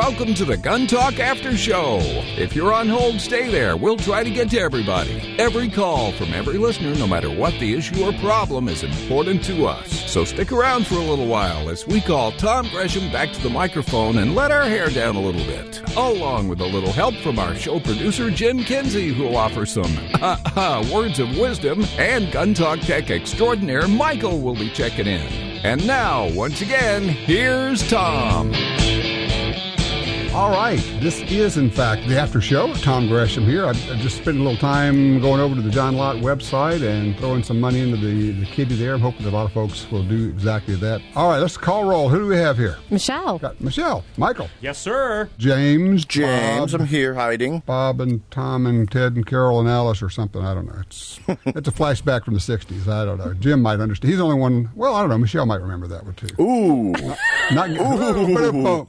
welcome to the Gun Talk After Show. If you're on hold, stay there. We'll try to get to everybody. Every call from every listener, no matter what the issue or problem, is important to us. So stick around for a little while as we call Tom Gresham back to the microphone and let our hair down a little bit, along with a little help from our show producer, Jim Kinsey, who will offer some words of wisdom, and Gun Talk Tech extraordinaire Michael will be checking in. And now, once again, here's Tom. All right, this is, in fact, the After Show. Tom Gresham here. I just spent a little time going over to the John Lott website and throwing some money into the kitty there. I'm hoping that a lot of folks will do exactly that. All right, let's call roll. Who do we have here? Michelle. Got Michelle. Michael. Yes, sir. James. James, Bob, I'm here hiding. Bob and Tom and Ted and Carol and Alice or something. I don't know. It's a flashback from the 60s. I don't know. Jim might understand. He's the only one. Well, I don't know. Michelle might remember that one, too. Ooh. Not good.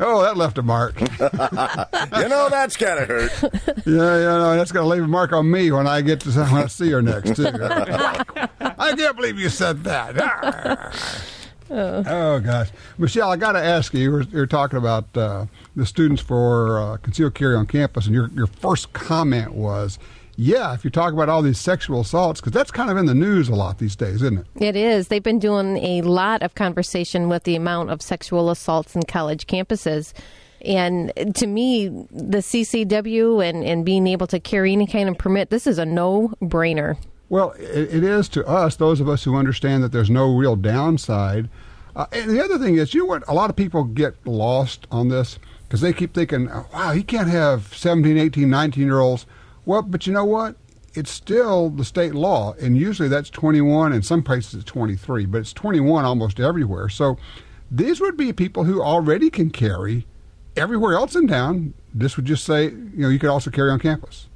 Oh, that left a mark. That's gotta hurt. Yeah, that's gonna leave a mark on me when I see her next too. I can't believe you said that. Oh gosh, Michelle, I got to ask you. You're talking about the students for concealed carry on campus, and your first comment was, yeah, if you talk about all these sexual assaults, because that's kind of in the news a lot these days, isn't it? It is. They've been doing a lot of conversation with the amount of sexual assaults in college campuses. And to me, the CCW and being able to carry any kind of permit, this is a no-brainer. Well, it is to us, those of us who understand that there's no real downside. And the other thing is, you know what, a lot of people get lost on this because they keep thinking, wow, you can't have 17, 18, 19-year-olds. Well, but you know what? It's still the state law, and usually that's 21, and some places it's 23, but it's 21 almost everywhere. So these would be people who already can carry everywhere else in town. This would just say, you could also carry on campus.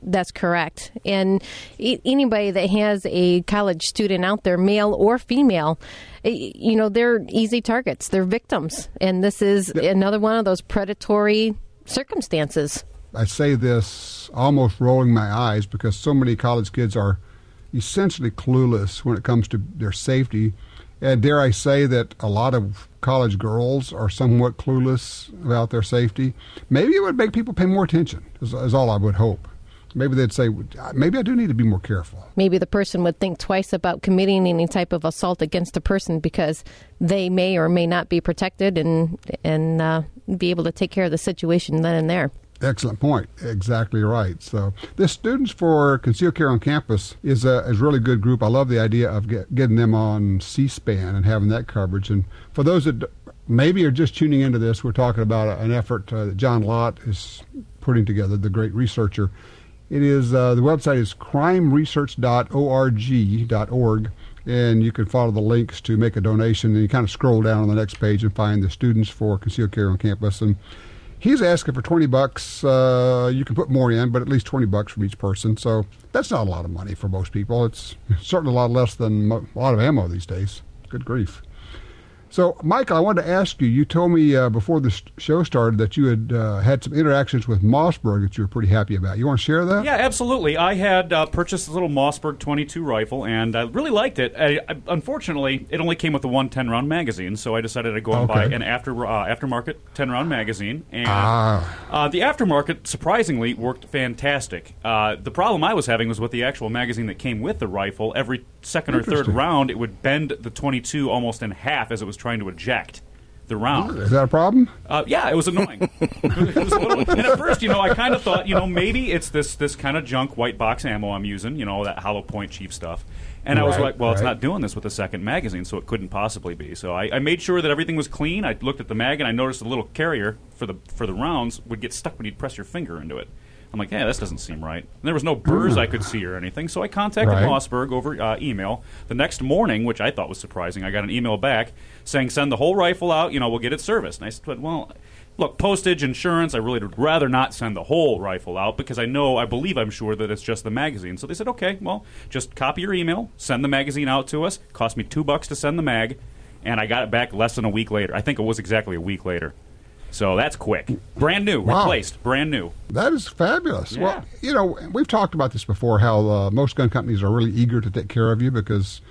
That's correct. And anybody that has a college student out there, male or female, they're easy targets. They're victims. And this is another one of those predatory circumstances. I say this almost rolling my eyes because so many college kids are essentially clueless when it comes to their safety. And dare I say that a lot of college girls are somewhat clueless about their safety. Maybe it would make people pay more attention, is all I would hope. Maybe they'd say, maybe I do need to be more careful. Maybe the person would think twice about committing any type of assault against a person because they may or may not be protected and be able to take care of the situation then and there. Excellent point. Exactly right. So this Students for Concealed Carry on Campus is a really good group. I love the idea of getting them on C-SPAN and having that coverage. And for those that maybe are just tuning into this, we're talking about an effort that John Lott is putting together, the great researcher. It is the website is crimeresearch.org, and you can follow the links to make a donation. And you kind of scroll down on the next page and find the Students for Concealed Carry on Campus. And he's asking for $20. You can put more in, but at least $20 from each person. So that's not a lot of money for most people. It's certainly a lot less than a lot of ammo these days. Good grief. So, Michael, I wanted to ask you, you told me before the show started that you had had some interactions with Mossberg that you were pretty happy about. You want to share that? Yeah, absolutely. I had purchased a little Mossberg 22 rifle, and I really liked it. Unfortunately, it only came with the one 10-round magazine, so I decided to go and buy an aftermarket 10-round magazine. And the aftermarket, surprisingly, worked fantastic. The problem I was having was with the actual magazine that came with the rifle. Every second or third round, it would bend the 22 almost in half as it was trying to eject the round. Is that a problem? Yeah, it was annoying. It was a little, and at first, I kind of thought, maybe it's this kind of junk white box ammo I'm using, that hollow point cheap stuff. And I was like, well, it's not doing this with the second magazine, so it couldn't possibly be. So I made sure that everything was clean. I looked at the mag, and I noticed the little carrier for the rounds would get stuck when you'd press your finger into it. I'm like, this doesn't seem right. And there was no burrs I could see or anything, so I contacted Mossberg over email. The next morning, which I thought was surprising, I got an email back saying, send the whole rifle out, we'll get it serviced. And I said, well, look, postage, insurance, I really would rather not send the whole rifle out because I'm sure that it's just the magazine. So they said, okay, well, just copy your email, send the magazine out to us. Cost me $2 to send the mag, and I got it back less than a week later. I think it was exactly a week later. So that's quick. Brand new. Wow. Replaced. Brand new. That is fabulous. Yeah. Well, we've talked about this before, how most gun companies are really eager to take care of you because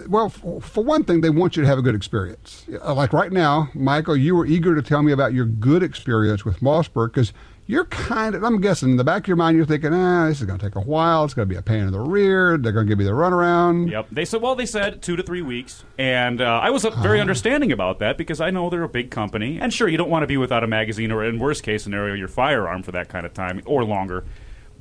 Well, for one thing, they want you to have a good experience. Like right now, Michael, you were eager to tell me about your good experience with Mossberg because you're kind of, I'm guessing, in the back of your mind, you're thinking, this is going to take a while. It's going to be a pain in the rear. They're going to give me the runaround. Yep. They said 2 to 3 weeks. And I was very understanding about that because I know they're a big company. And sure, you don't want to be without a magazine or, in worst case scenario, your firearm for that kind of time or longer.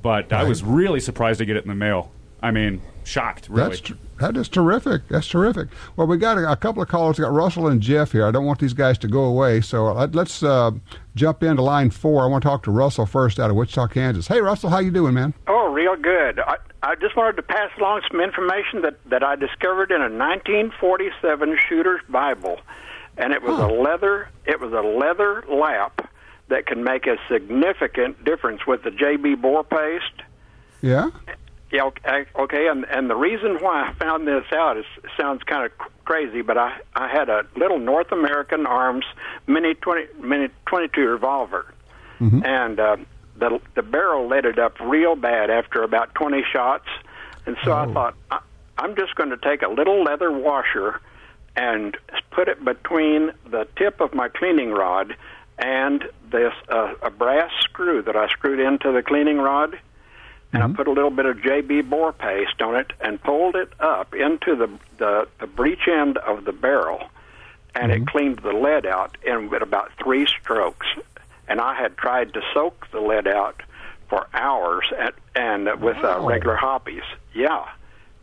But I was really surprised to get it in the mail. I mean, shocked, really. That is terrific. That's terrific. Well, we got a couple of callers. We got Russell and Jeff here. I don't want these guys to go away, so let's jump into line 4. I want to talk to Russell first out of Wichita, Kansas. Hey, Russell, how you doing, man? Oh, real good. I just wanted to pass along some information that I discovered in a 1947 Shooter's Bible, and it was a leather lap that can make a significant difference with the JB bore paste. Yeah. Yeah, okay, and the reason why I found this out sounds kind of crazy, but I had a little North American Arms mini 22 revolver, and the barrel lit it up real bad after about 20 shots, and so I thought, I'm just going to take a little leather washer and put it between the tip of my cleaning rod and this a brass screw that I screwed into the cleaning rod. And I put a little bit of JB bore paste on it and pulled it up into the breech end of the barrel, and it cleaned the lead out in about 3 strokes. And I had tried to soak the lead out for hours and with regular hoppies. Yeah,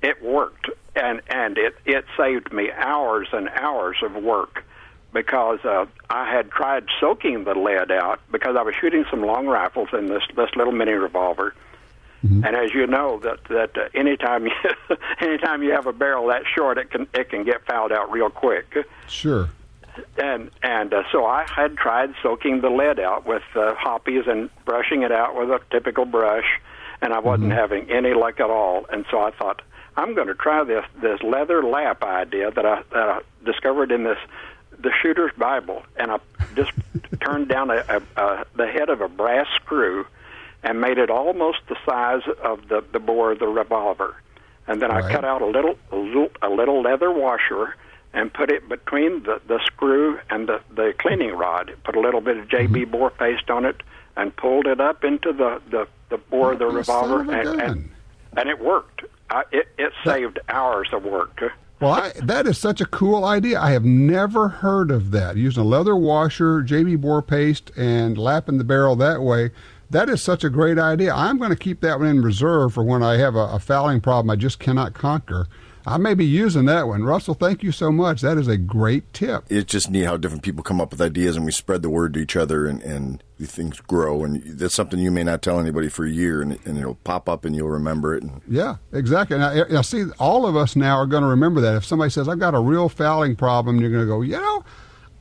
it worked, and it saved me hours and hours of work because I had tried soaking the lead out because I was shooting some long rifles in this little mini revolver. And as you know, that anytime you have a barrel that short, it can get fouled out real quick. Sure. And so I had tried soaking the lead out with hoppies and brushing it out with a typical brush, and I wasn't having any luck at all. And so I thought, I'm going to try this leather lap idea that I discovered in the Shooter's Bible, and I just turned down the head of a brass screw and made it almost the size of the bore of the revolver. And then I cut out a little leather washer and put it between the screw and the cleaning rod, put a little bit of JB bore paste on it, and pulled it up into the bore of the revolver, and it worked. It saved hours of work. Well, that is such a cool idea. I have never heard of that. Using a leather washer, JB bore paste, and lapping the barrel that way. That is such a great idea. I'm going to keep that one in reserve for when I have a fouling problem I just cannot conquer. I may be using that one. Russell, thank you so much. That is a great tip. It's just neat how different people come up with ideas, and we spread the word to each other, and things grow. And that's something you may not tell anybody for a year, and it'll pop up, and you'll remember it. Yeah, exactly. And I see all of us now are going to remember that. If somebody says, I've got a real fouling problem, you're going to go,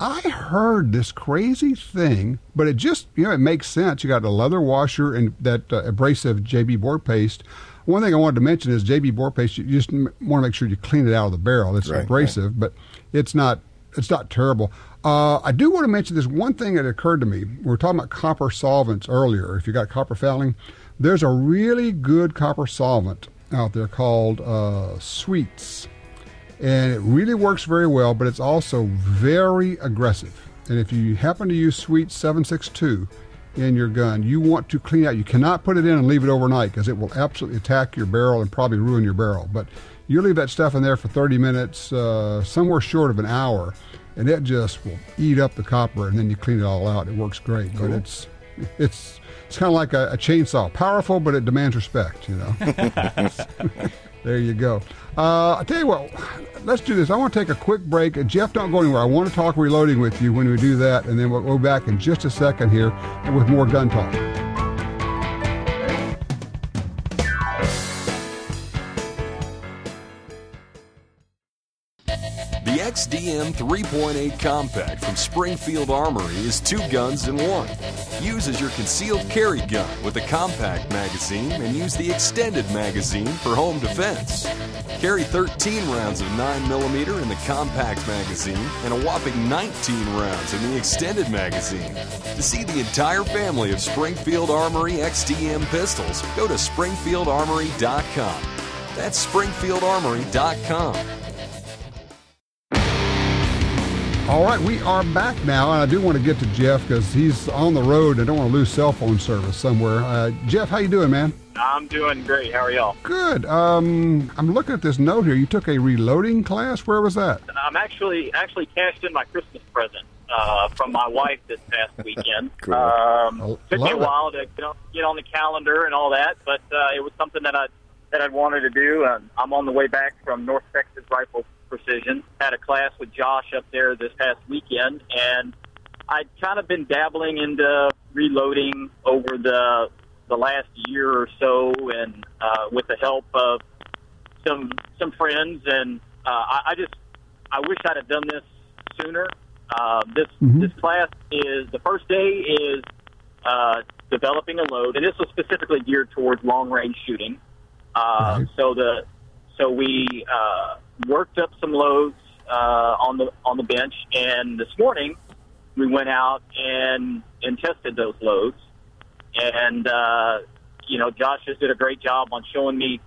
I heard this crazy thing, but it just, it makes sense. You got a leather washer and that abrasive JB bore paste. One thing I wanted to mention is JB bore paste, you just want to make sure you clean it out of the barrel. It's abrasive, but it's not terrible. I do want to mention this one thing that occurred to me. We were talking about copper solvents earlier. If you got copper fouling, there's a really good copper solvent out there called Sweets. And it really works very well, but it's also very aggressive. And if you happen to use Sweet 762 in your gun, you want to clean out. You cannot put it in and leave it overnight because it will absolutely attack your barrel and probably ruin your barrel. But you leave that stuff in there for 30 minutes, somewhere short of an hour, and it just will eat up the copper, and then you clean it all out. It works great. Cool. But it's kind of like a chainsaw. Powerful, but it demands respect, There you go. I tell you what, let's do this. I want to take a quick break. Jeff, don't go anywhere. I want to talk reloading with you when we do that, and then we'll go back in just a second here with more gun talk. The XDM 3.8 Compact from Springfield Armory is 2 guns in 1. Use as your concealed carry gun with a compact magazine and use the extended magazine for home defense. Carry 13 rounds of 9mm in the compact magazine and a whopping 19 rounds in the extended magazine. To see the entire family of Springfield Armory XDM pistols, go to SpringfieldArmory.com. That's SpringfieldArmory.com. All right, we are back now, and I do want to get to Jeff because he's on the road and I don't want to lose cell phone service somewhere. Jeff, how you doing, man? I'm doing great. How are y'all? Good. I'm looking at this note here. You took a reloading class. Where was that? I'm actually cashed in my Christmas present from my wife this past weekend. Cool. Took me a while to get on the calendar and all that, but it was something that I'd wanted to do. I'm on the way back from North Texas Rifle Precision. Had a class with Josh up there this past weekend, and I'd kind of been dabbling into reloading over the last year or so, and with the help of some friends, and I wish I'd have done this sooner. This class is, the first day is developing a load, and this was specifically geared towards long range shooting. So we worked up some loads on the bench, and this morning we went out and tested those loads. And Josh just did a great job on showing me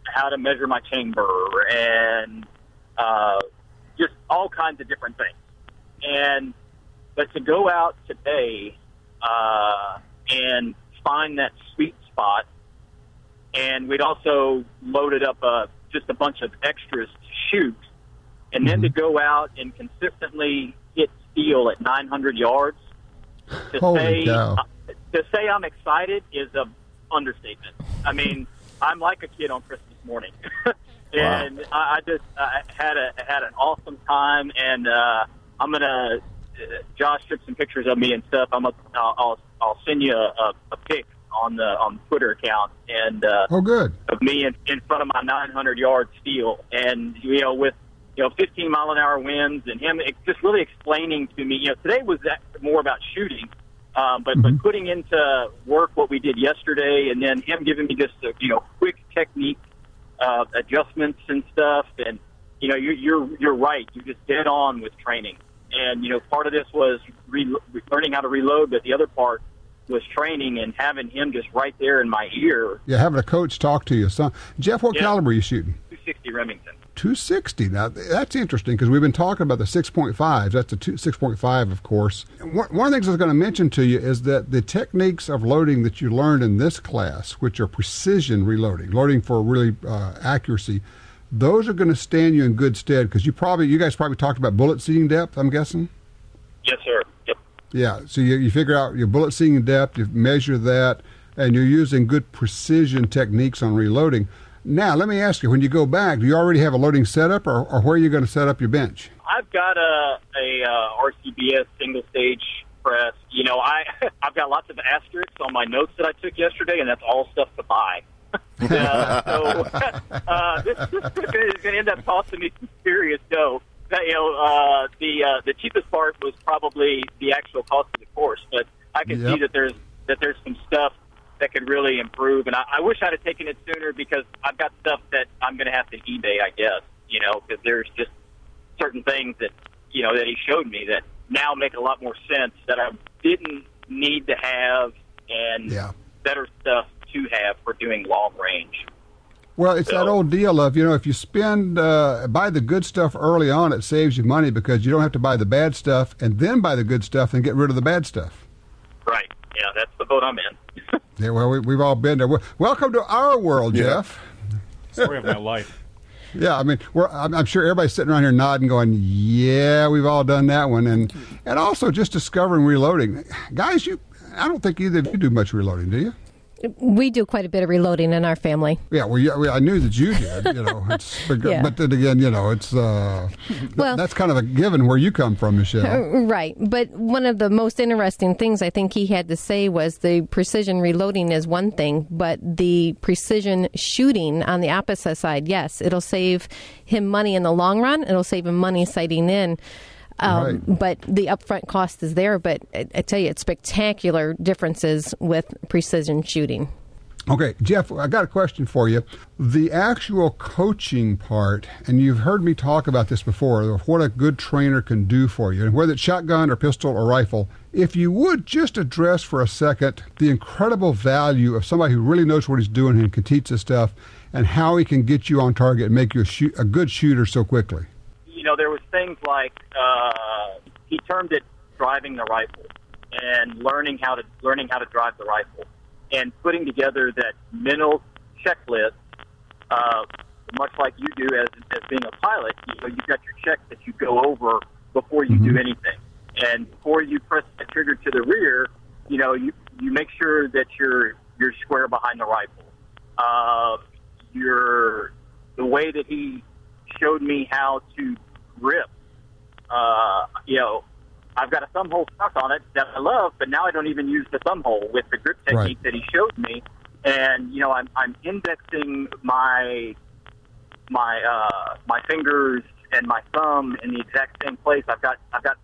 how to measure my chamber and just all kinds of different things. But to go out today and find that sweet spot, and we'd also loaded up just a bunch of extras to shoot, and then to go out and consistently hit steel at 900 yards. Holy cow. To say I'm excited is an understatement. I mean, I'm like a kid on Christmas morning, and wow. I had an awesome time. And I'm gonna Josh took some pictures of me and stuff. I'll send you a pic on the Twitter account, and good, of me in front of my 900-yard steel, and with 15-mile-an-hour winds, and him just really explaining to me. Today was more about shooting. But putting into work what we did yesterday, and then him giving me just quick technique adjustments and stuff, and you're right, you're just dead on with training. And part of this was learning how to reload, but the other part was training and having him just right there in my ear. Yeah, having a coach talk to you. So, Jeff, what caliber are you shooting? 260 Remington. 260. Now, that's interesting because we've been talking about the 6.5s. That's a 6.5, of course. One of the things I was going to mention to you is that the techniques of loading that you learned in this class, which are precision reloading, loading for really accuracy, those are going to stand you in good stead because you guys probably talked about bullet seeing depth, I'm guessing? Yes, sir. Yep. Yeah, so you figure out your bullet seeing depth, you measure that, and you're using good precision techniques on reloading. Now, let me ask you, when you go back, do you already have a loading setup, or where are you going to set up your bench? I've got a RCBS single-stage press. I've got lots of asterisks on my notes that I took yesterday, and that's all stuff to buy. This is going to end up costing me some serious dough. The cheapest part was probably the actual cost of the course, but I can see that there's some stuff that could really improve, and I wish I'd have taken it sooner because I've got stuff that I'm going to have to eBay, I guess, because there's just certain things that that he showed me that now make a lot more sense that I didn't need to have, and better stuff to have for doing long range. Well, it's that old deal of, if you buy the good stuff early on, it saves you money because you don't have to buy the bad stuff and then buy the good stuff and get rid of the bad stuff. Right. Yeah, that's the boat I'm in. Yeah, well, we've all been there. Welcome to our world, Jeff. Story of my life. Yeah, I mean, I'm sure everybody's sitting around here nodding, going, "Yeah, we've all done that one," and also just discovering reloading. Guys, I don't think either of you do much reloading, do you? We do quite a bit of reloading in our family. Yeah, I knew that you did, but then again, it's that's kind of a given where you come from, Michelle. Right, but one of the most interesting things I think he had to say was the precision reloading is one thing, but the precision shooting on the opposite side, yes, it'll save him money in the long run. It'll save him money sighting in. Right. But the upfront cost is there. But I tell you, it's spectacular differences with precision shooting. Okay, Jeff, I got a question for you. The actual coaching part, and you've heard me talk about this before, of what a good trainer can do for you, and whether it's shotgun or pistol or rifle, if you would just address for a second the incredible value of somebody who really knows what he's doing and can teach this stuff, and how he can get you on target and make you a good shooter so quickly. there was things like he termed it driving the rifle and learning how to drive the rifle and putting together that mental checklist, much like you do as being a pilot. You've got your checks that you go over before you do anything, and before you press the trigger to the rear, you make sure that you're square behind the rifle. The way that he showed me how to grip, I've got a thumb hole stuck on it that I love, but now I don't even use the thumb hole with the grip technique that he showed me. And I'm indexing my fingers and my thumb in the exact same place. I've got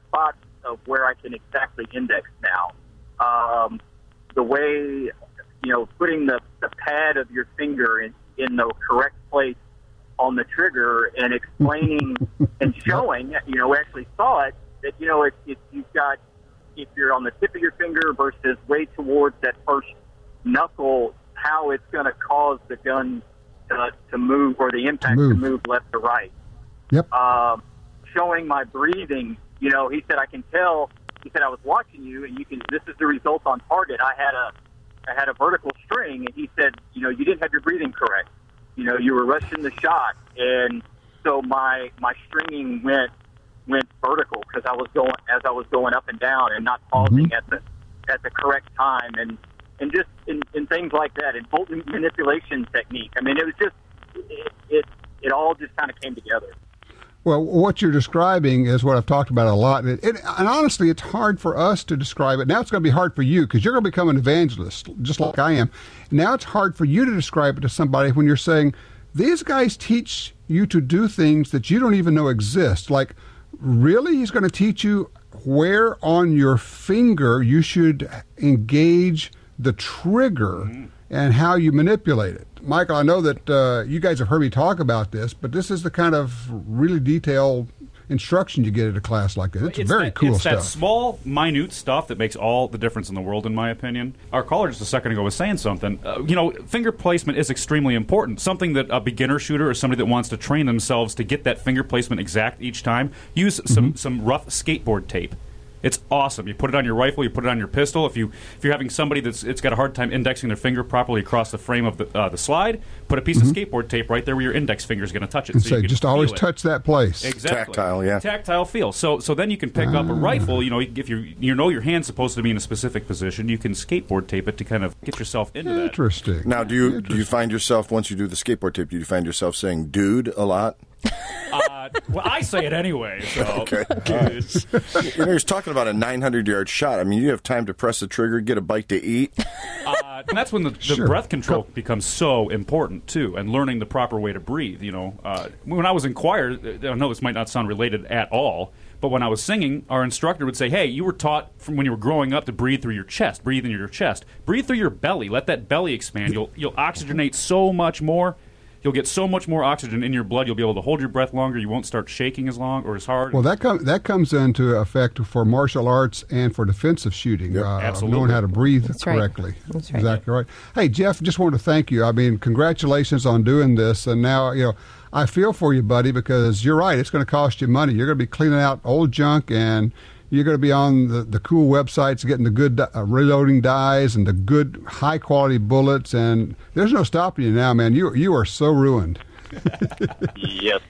spots of where I can exactly index now. The way putting the pad of your finger in the correct place on the trigger and explaining and showing, we actually saw it, that, if you're on the tip of your finger versus way towards that first knuckle, how it's going to cause the gun to move, or the impact to move left to right. Yep. Showing my breathing, he said, I can tell, he said, I was watching you, and this is the result on target. I had a vertical string, and he said, you didn't have your breathing correct. You were rushing the shot, and so my stringing went vertical because I was going up and down and not pausing at the correct time, and just in things like that, and bolt manipulation technique. I mean, it was just it all just kind of came together. Well, what you're describing is what I've talked about a lot. And honestly, it's hard for us to describe it. Now it's going to be hard for you because you're going to become an evangelist, just like I am. Now it's hard for you to describe it to somebody when you're saying, these guys teach you to do things that you don't even know exist. Like, really? He's going to teach you where on your finger you should engage the trigger and how you manipulate it. Michael, I know that you guys have heard me talk about this, but this is the kind of really detailed instruction you get at a class like this. It's very cool stuff. It's that small, minute stuff that makes all the difference in the world, in my opinion. Our caller just a second ago was saying something. Finger placement is extremely important. Something that a beginner shooter or somebody that wants to train themselves to get that finger placement exact each time, use some rough skateboard tape. It's awesome. You put it on your rifle, you put it on your pistol. If you're having somebody it's got a hard time indexing their finger properly across the frame of the slide, put a piece of skateboard tape right there where your index finger is going to touch it. And so you can just always touch that place. Exactly. Tactile, yeah. Tactile feel. So then you can pick up a rifle. If your hand's supposed to be in a specific position, you can skateboard tape it to kind of get yourself into that. Interesting. Now, do you find yourself, once you do the skateboard tape, do you find yourself saying "dude" a lot? Well, I say it anyway. So. Okay. He was talking about a 900-yard shot. I mean, you have time to press the trigger, get a bite to eat. And that's when the breath control becomes so important, too, and learning the proper way to breathe. When I was in choir, I know this might not sound related at all, but when I was singing, our instructor would say, hey, you were taught from when you were growing up to breathe through your chest, breathe in your chest. Breathe through your belly. Let that belly expand. You'll oxygenate so much more. You'll get so much more oxygen in your blood. You'll be able to hold your breath longer. You won't start shaking as long or as hard. Well, that comes into effect for martial arts and for defensive shooting. Yep. Absolutely. Knowing how to breathe correctly. Right. That's right. Exactly right. Hey, Jeff, just wanted to thank you. I mean, congratulations on doing this. And now, I feel for you, buddy, because you're right. It's going to cost you money. You're going to be cleaning out old junk, and you're going to be on the cool websites getting the good reloading dies and the good high-quality bullets, and there's no stopping you now, man. You are so ruined. Yes,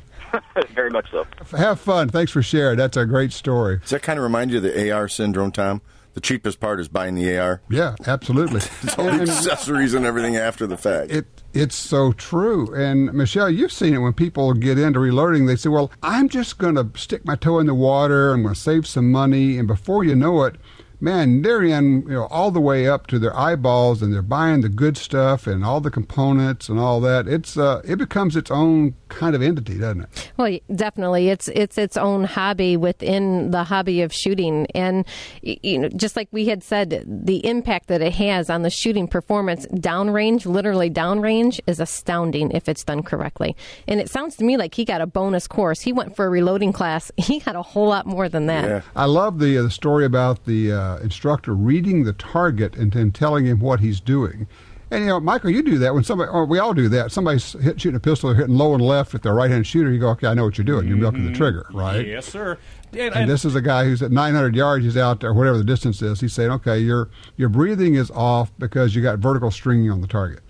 very much so. Have fun. Thanks for sharing. That's a great story. Does that kind of remind you of the AR syndrome, Tom? The cheapest part is buying the AR. Yeah, absolutely. It's all the accessories and everything after the fact. It's so true. And, Michelle, you've seen it when people get into reloading. They say, well, I'm just going to stick my toe in the water. I'm going to save some money. And before you know it, man, they're in, all the way up to their eyeballs, and they're buying the good stuff and all the components and all that. It becomes its own kind of entity, doesn't it? Well, definitely. It's its own hobby within the hobby of shooting. And, just like we had said, the impact that it has on the shooting performance downrange, literally downrange, is astounding if it's done correctly. And it sounds to me like he got a bonus course. He went for a reloading class. He got a whole lot more than that. Yeah. I love the story about the instructor reading the target and then telling him what he's doing. And, Michael, you do that when somebody, or we all do that. Somebody's shooting a pistol, hitting low and left with their right-hand shooter. You go, okay, I know what you're doing. You're milking the trigger, right? Yes, sir. And this is a guy who's at 900 yards. He's out there, whatever the distance is. He's saying, okay, your breathing is off because you got vertical stringing on the target.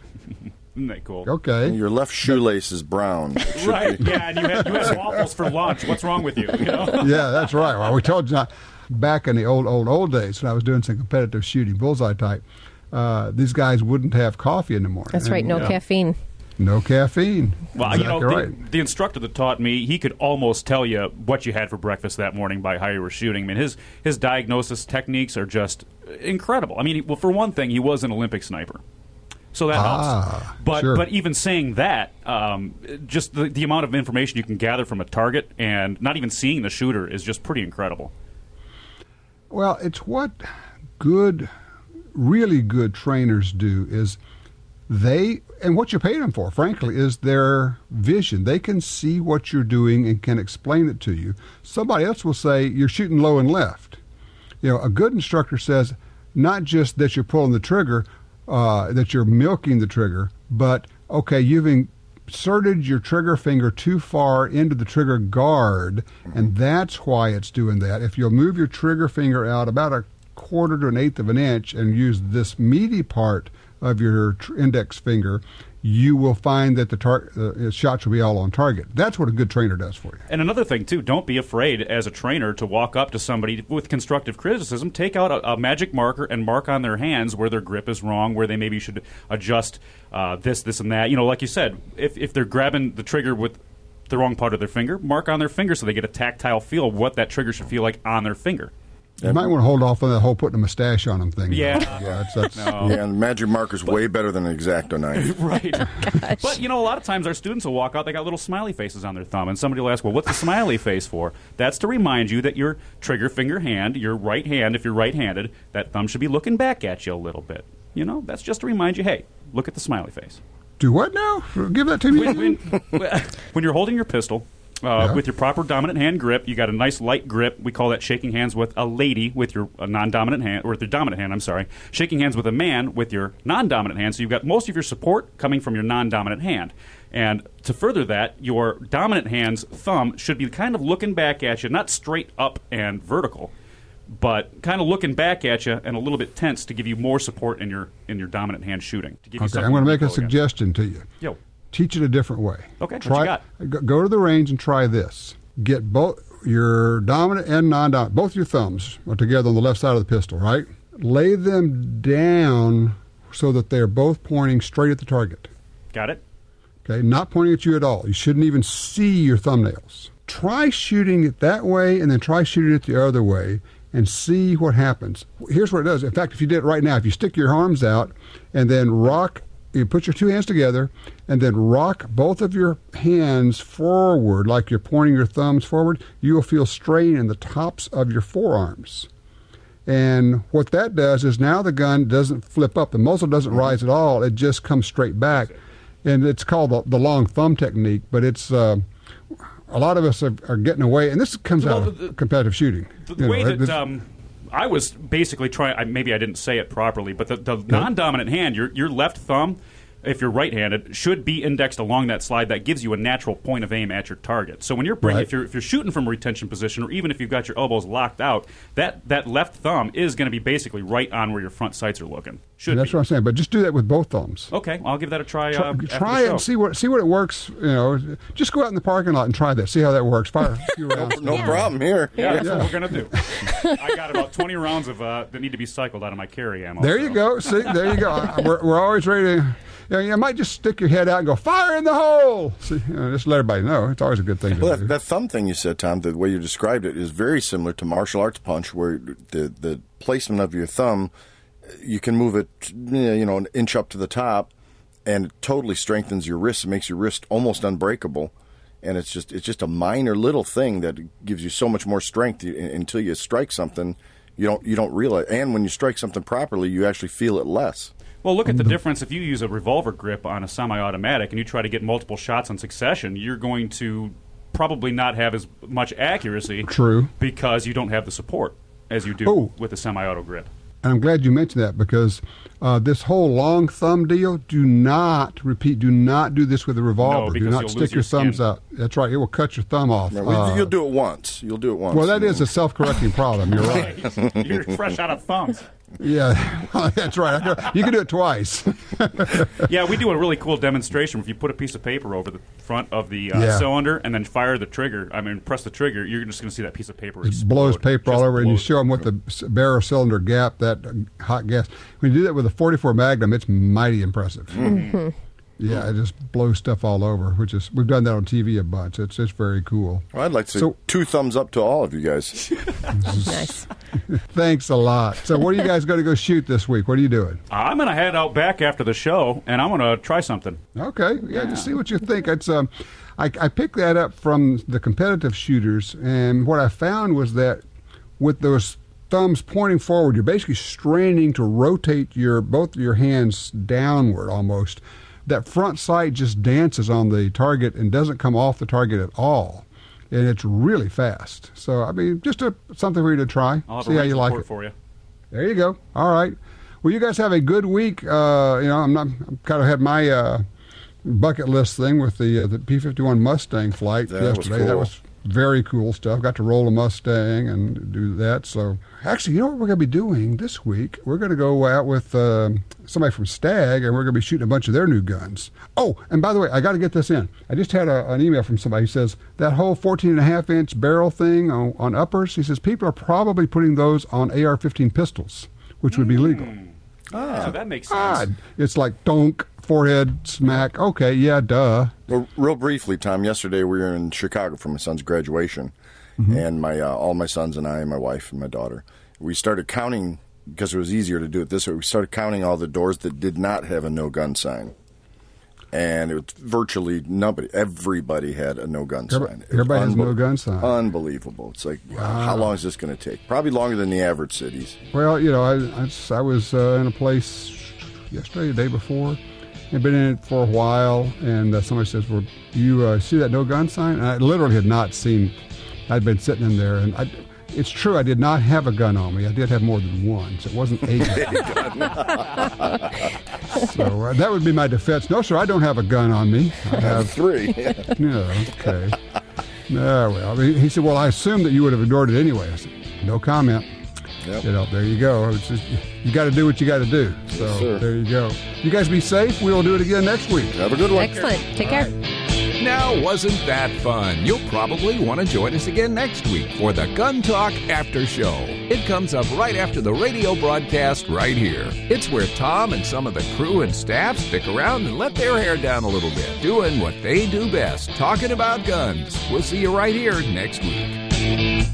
Isn't that cool? Okay. And your left shoelace is brown. Right, yeah, and you had waffles for lunch. What's wrong with you? Yeah, that's right. Well, we told you back in the old days when I was doing some competitive shooting, bullseye type, these guys wouldn't have coffee in the morning. That's right, no caffeine. No caffeine. Well, exactly the instructor that taught me, he could almost tell you what you had for breakfast that morning by how you were shooting. I mean, his diagnosis techniques are just incredible. I mean, for one thing, he was an Olympic sniper. So that helps. But even saying that, just the amount of information you can gather from a target and not even seeing the shooter is just pretty incredible. Well, it's what really good trainers do is and what you pay them for, frankly, is their vision. They can see what you're doing and can explain it to you. Somebody else will say, you're shooting low and left. A good instructor says, not just that you're pulling the trigger, that you're milking the trigger, but, okay, you've inserted your trigger finger too far into the trigger guard, and that's why it's doing that. If you'll move your trigger finger out about a quarter to an eighth of an inch and use this meaty part of your index finger, you will find that the shots will be all on target. That's what a good trainer does for you. And another thing, too, don't be afraid as a trainer to walk up to somebody with constructive criticism. Take out a magic marker and mark on their hands where their grip is wrong, where they maybe should adjust this, and that. Like you said, if they're grabbing the trigger with the wrong part of their finger, mark on their finger so they get a tactile feel of what that trigger should feel like on their finger. You might want to hold off on that whole putting a mustache on them thing. Yeah. That's Yeah, and the magic marker's way better than an X-Acto knife. Right. But, a lot of times our students will walk out, they got little smiley faces on their thumb, and somebody will ask, well, what's the smiley face for? That's to remind you that your trigger finger hand, your right hand, if you're right-handed, that thumb should be looking back at you a little bit. That's just to remind you, hey, look at the smiley face. Do what now? Give that to me. When you're holding your pistol, with your proper dominant hand grip, you got a nice light grip. We call that shaking hands with a lady with your non-dominant hand, or with your dominant hand, I'm sorry. Shaking hands with a man with your non-dominant hand. So you've got most of your support coming from your non-dominant hand. And to further that, your dominant hand's thumb should be kind of looking back at you, not straight up and vertical, but kind of looking back at you and a little bit tense to give you more support in your dominant hand shooting. To give you I'm going to make a suggestion to you. Yo. Teach it a different way. Okay, what you got? Go to the range and try this. Get both your dominant and non-dominant, both your thumbs are together on the left side of the pistol, right? Lay them down so that they're both pointing straight at the target. Got it. Okay, not pointing at you at all. You shouldn't even see your thumbnails. Try shooting it that way and then try shooting it the other way and see what happens. Here's what it does. In fact, if you did it right now, if you stick your arms out and then you put your two hands together and then rock both of your hands forward like you're pointing your thumbs forward, you will feel strain in the tops of your forearms. And what that does is now the gun doesn't flip up. The muzzle doesn't rise at all. It just comes straight back. And it's called the long thumb technique, but it's a lot of us are getting away. And this comes out of competitive shooting. The way that I was basically trying, maybe I didn't say it properly, but the non-dominant hand, your left thumb, if you're right-handed, should be indexed along that slide. That gives you a natural point of aim at your target. So when you're if you're shooting from a retention position, or even if you've got your elbows locked out, that left thumb is going to be basically right on where your front sights are looking. That's what I'm saying. But just do that with both thumbs. Okay, I'll give that a try. Try it and see what it works. Just go out in the parking lot and try that. See how that works. Fire a few rounds. No problem here. Yeah, that's what we're gonna do. I got about 20 rounds of that need to be cycled out of my carry ammo. There you go. See, there you go. We're always ready to. You might just stick your head out and go, fire in the hole! See, just let everybody know. It's always a good thing to do. That thumb thing you said, Tom, the way you described it is very similar to martial arts punch, where the placement of your thumb, you can move it an inch up to the top, and it totally strengthens your wrist. It makes your wrist almost unbreakable. And it's just a minor little thing that gives you so much more strength until you strike something. You don't realize. And when you strike something properly, you actually feel it less. Well, look at the difference. If you use a revolver grip on a semi-automatic and you try to get multiple shots in succession, you're going to probably not have as much accuracy. True. Because you don't have the support as you do with a semi-auto grip. And I'm glad you mentioned that because this whole long thumb deal, do not do this with a revolver. No, do not stick your thumbs out. That's right. It will cut your thumb off. No, you'll do it once. Well, that is a self-correcting problem. You're right. You're fresh out of thumbs. Yeah, that's right. You can do it twice. Yeah, we do a really cool demonstration. If you put a piece of paper over the front of the cylinder and then fire the trigger, press the trigger, you're just going to see that piece of paper explode. It blows paper all over, and you show them with the barrel cylinder gap, that hot gas. When you do that with a 44 Magnum, it's mighty impressive. Mm-hmm. Yeah, it just blows stuff all over, we've done that on TV a bunch. It's very cool. Well, I'd like to say 2 thumbs up to all of you guys. Nice. Thanks a lot. So what are you guys going to go shoot this week? What are you doing? I'm going to head out back after the show, and I'm going to try something. Okay. Yeah, just see what you think. It's I picked that up from the competitive shooters, and what I found was that with those thumbs pointing forward, you're basically straining to rotate both your hands downward almost. That front sight just dances on the target and doesn't come off the target at all. And it's really fast. So, just something for you to try. I'll have see how you like it. For you. There you go. All right. Well, you guys have a good week. I'm kind of had my bucket list thing with the P-51 Mustang flight yesterday. That was very cool stuff. Got to roll a Mustang and do that. So, actually, you know what we're going to be doing this week? We're going to go out with somebody from Stag, and we're going to be shooting a bunch of their new guns. Oh, and by the way, I got to get this in. I just had an email from somebody who says that whole 14.5-inch barrel thing on uppers, he says people are probably putting those on AR-15 pistols, which would be legal. So that makes sense. It's like donk, forehead, smack. Okay, yeah, duh. Well, real briefly, Tom, yesterday we were in Chicago for my son's graduation, and all my sons and I, my wife and my daughter, we started counting, because it was easier to do it this way, we started counting all the doors that did not have a no-gun sign. And it was virtually nobody. Everybody had a no-gun sign. Everybody has a no-gun sign. Unbelievable. It's like, wow, how long is this going to take? Probably longer than the average cities. Well, I was in a place yesterday, the day before. I'd been in it for a while, and somebody says, well, you see that no-gun sign? And I literally had not seen. I'd been sitting in there, and it's true, I did not have a gun on me. I did have more than one, so it wasn't a gun. So that would be my defense. No, sir, I don't have a gun on me. I have 3. No, okay. No, well, he said, well, I assumed that you would have ignored it anyway. I said, no comment. Yep. There you go. It's just, you got to do what you got to do. So yes, there you go. You guys be safe. We will do it again next week. Have a good one. Excellent. Take care. Now, wasn't that fun? You'll probably want to join us again next week for the Gun Talk After Show. It comes up right after the radio broadcast right here. It's where Tom and some of the crew and staff stick around and let their hair down a little bit, doing what they do best, talking about guns. We'll see you right here next week.